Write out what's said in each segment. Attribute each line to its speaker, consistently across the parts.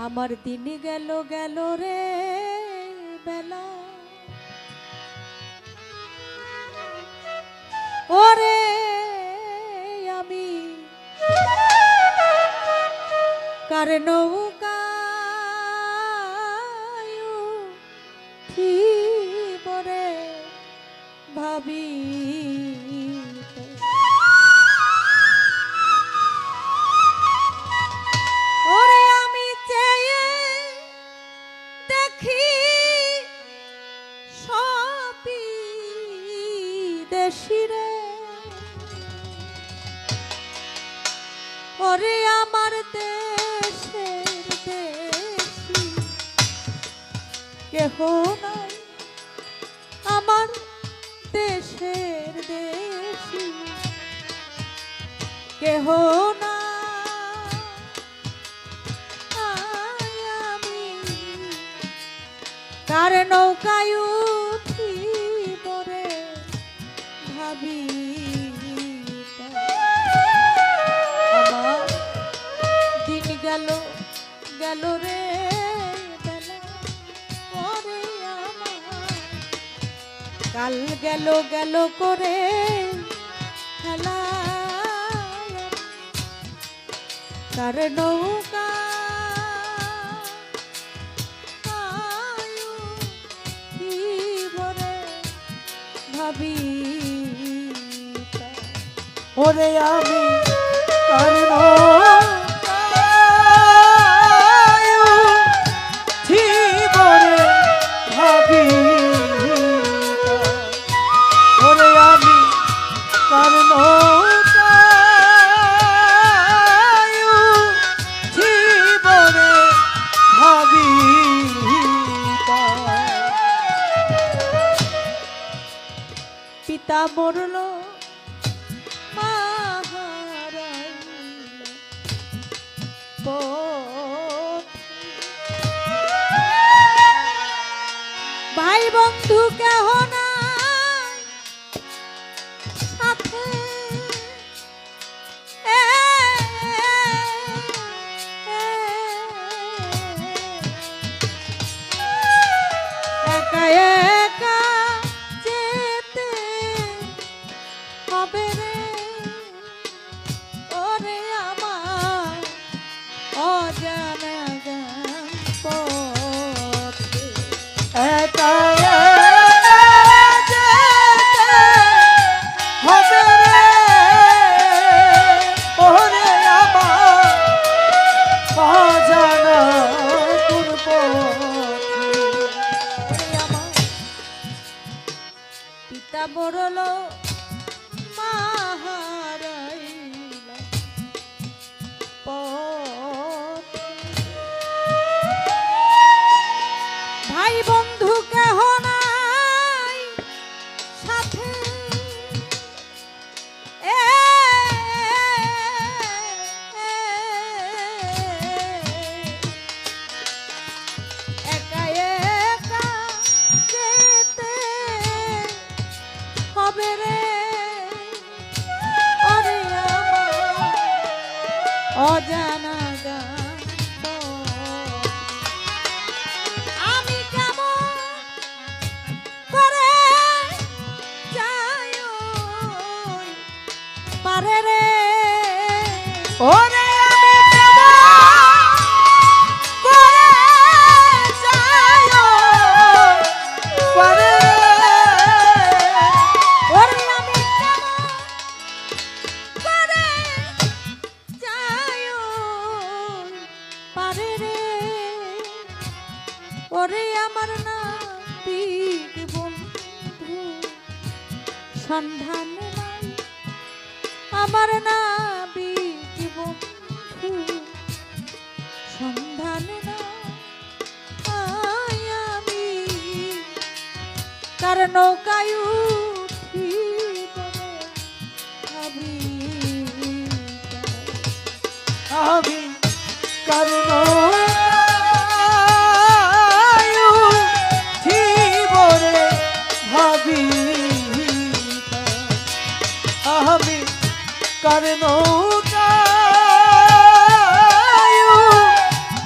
Speaker 1: আমার দিন গেল গেল রে বেলা, ওরে আমি কার নৌকায় বরে ভাবি, ওরে আমি চেয়ে দেখি সপি দেশিরে, ওরে আমার দেশের দেশি কেহ নাই, আমার দেশের দেশি কেহ না, আমি কার নৌকায় উঠি পরে ভাবি, আমার দিন গেল গেল রে বেলা, ওরে আমার কাল গেল গেল করে খেলা, কার নৌকা ভাবি,
Speaker 2: ওরে আমি কার জীবনে ভাবি, ওরে আমি কার জীবনে ভাবি,
Speaker 1: পিতা মরল মা হারাইল পথ, ভাই বন্ধু কেহ নাই সাথে, একা একা যেতে হবে রে, ওরে আমার অজানা পথে,
Speaker 2: একা যেতে হবে রে, ওরে আমার অজানা কোন পথে,
Speaker 1: ওরে আমার পিতা মরল মা হারাইল পথে, ভাই বন্ধু কেহ নাই সাথে, একা একা যেতে হবে রে, ওরে আমার অজানা গান পথ, আমি কেমন করে যাই পারে রে,
Speaker 2: ওরে আমি কেমন করে যাই পারে,
Speaker 1: ওরে আমি কেমন করে যাই পারে রে, ওরে আমার নাবিক বন্ধু সন্ধান নাই, আমার নাবিক বন্ধু সন্ধান নাই, আমি কার নৌকায় উঠি পরে ভাবি,
Speaker 2: আমি কারণ জীবনে ভাবি, আমি কারণ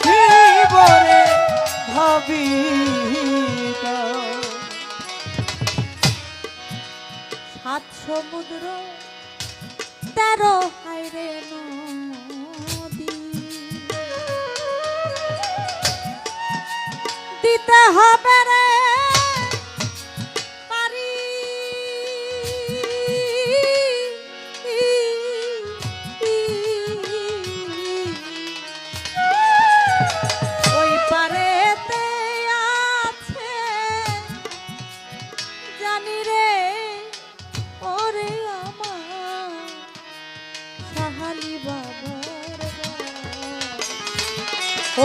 Speaker 2: জীবনে
Speaker 1: দিতে হবে রে পারি ওই পারেতে আছে জানি রে ওরে আমার সাহালি বাবার বাড়ি।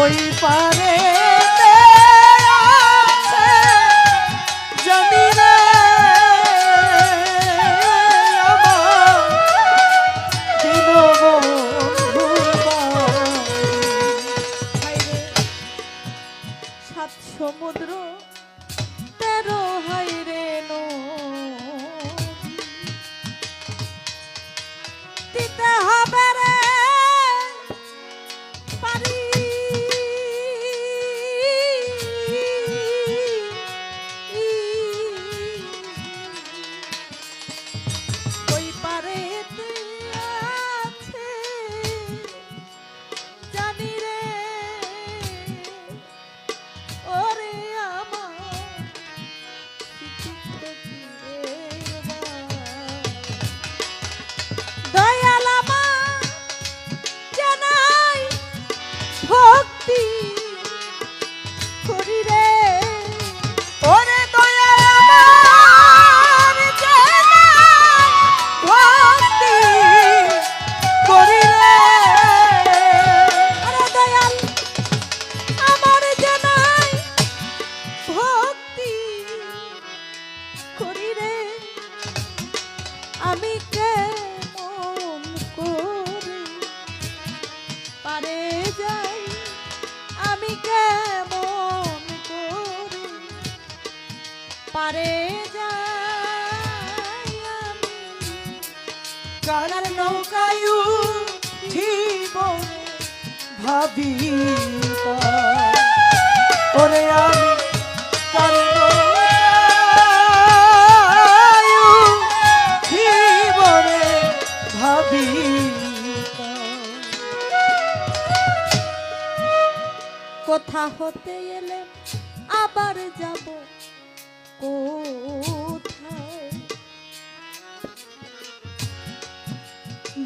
Speaker 2: ওই পারে আছে জানি রে আমার দীনবন্ধুর বাড়ি।
Speaker 1: হায়রে সাত সমুদ্র 13 হায়রে নদী দিতে হবে রে পারি ওই পারেতে আছে জানি রে ওরে আমার চিঠিতে ফিরে দয়াল আমার জানাই ভক্তি করি রে
Speaker 2: ওরে দয়াল আমার জানাই ভক্তি করি রে।
Speaker 1: আরে দয়াল আমার জানাই ভক্তি করি রে আমি কেমন করে পারে যাই আমি কেমন করে পারে যাই আমি
Speaker 2: কার নৌকায় উঠিব ভাবিতা ওরে আমি কার নৌকায় উঠিব রে ভাবিতা।
Speaker 1: কোথা হতে এলে আবার যাব কোথায়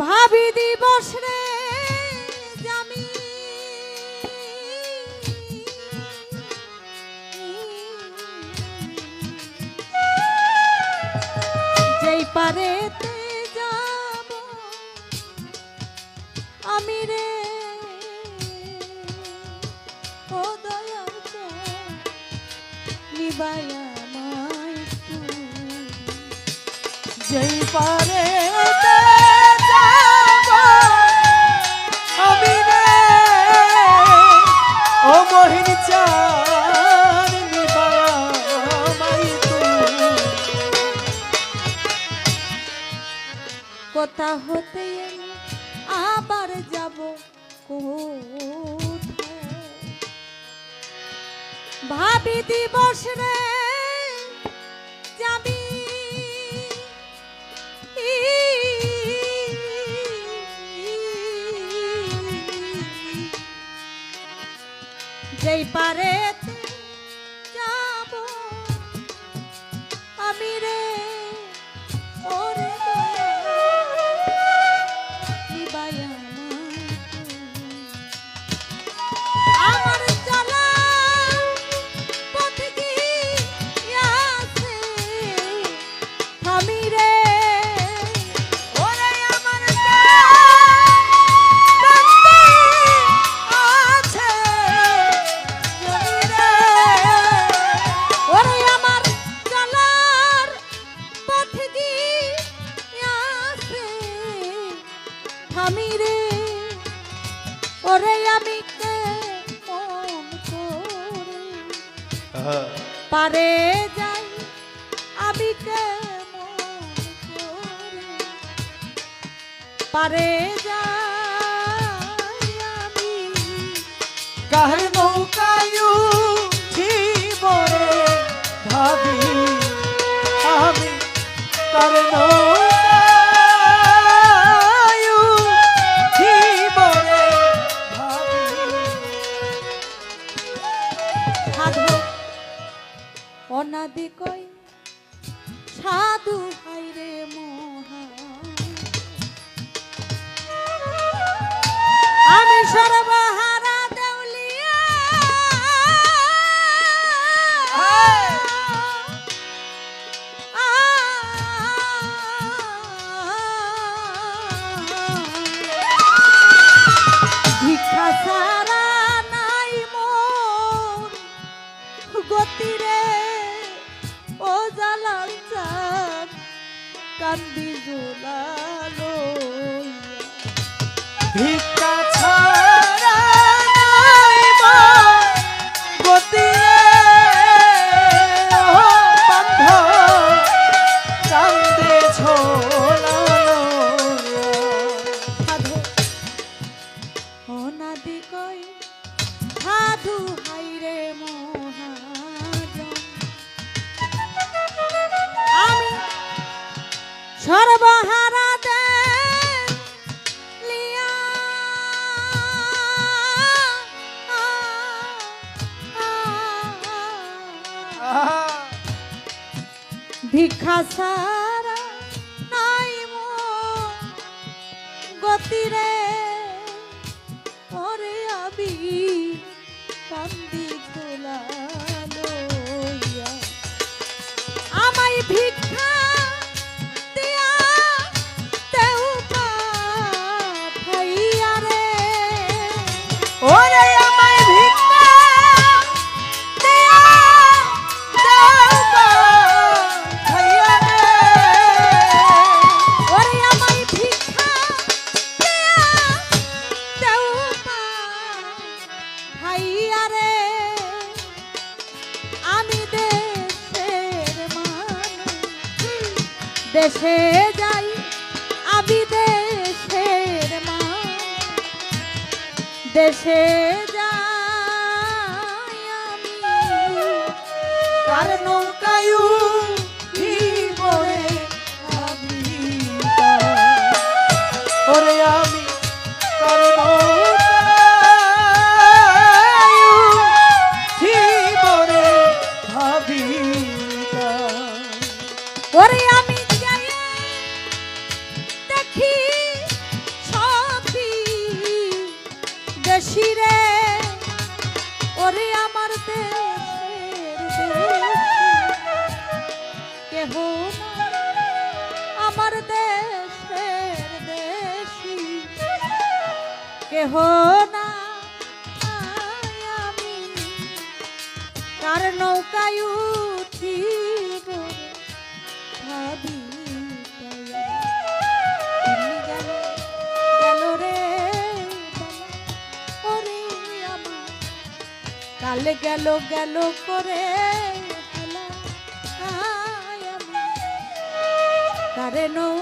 Speaker 1: ভাবি দিবস রে জামি যেই পারেতে যাব আমি রে ও দয়াল নিবায়া মাই
Speaker 2: যেই পারে যাব আমি রে ও মোহিনী চাঁদ নিবায়া মাই তুই।
Speaker 1: কোথা হতে এলে আবার যাব কোথায় ভাবি দিবস রে যাবি যেই পারেতে যাব আমি রে ওরে নিবায়া আমার চলা পথ গিয়াছে আমি রে
Speaker 2: ওরে আমার আছে জানি রে
Speaker 1: ওরে আমার চলার পথ গিয়াছে আমি রে ওরে আমি কেমন করে পারে যাই আমি কেমন করে পারে যাই আমি
Speaker 2: কার নৌকায় উঠিব রে ভাবি আমি কার নৌকায় উঠিব রে ভাবি।
Speaker 1: সাধু নাদি কই সাধু হাইরে মোহা আমি সর্বহারা দেউলিয়া ভিক্ষা সারা নাই মোর গতিরে ও জালাল চাঁদ কান্দি জোলালো
Speaker 2: ভিক্ষা ছাড়া নাই মোর গতিরে ও বন্ধ কান্দে ঝোলালো
Speaker 1: সাধু ও নাদি কই সাধু হাইরে মহাজন আমি সর্বহারা দেউলিয়া ভিক্ষা সারা নাই মোর গতিরে ওরে আবি কান্দি তোলা লইয়া আমায় ভিক্ষা দিয়া তেউ পাঠাইয়া রে
Speaker 2: ওরে আমায় ভিক্ষা দিয়া দাও পাঠাইয়া রে
Speaker 1: ওরে আমায় ভিক্ষা দিয়া তেউ পাঠাইয়া রে আমি দেশের মানুষ দেশে যাই আমি দেশের মানুষ দেশে যাই আমি
Speaker 2: কার নৌকায় উঠিবরে ভাবিতা ওরে আমি কার নৌকায় উঠিবরে ভাবিতা
Speaker 1: ওরে আমি যাই দেখি সবই দেশিরে ওরে আমার দেশের কেহ না আমার দেশের দেশি কেহ না আমি কার নৌকায় উঠিব ভাবি গেল রে ওরে আমার কাল গেল গেল করে হেলা, আয় আমি কারে নৌ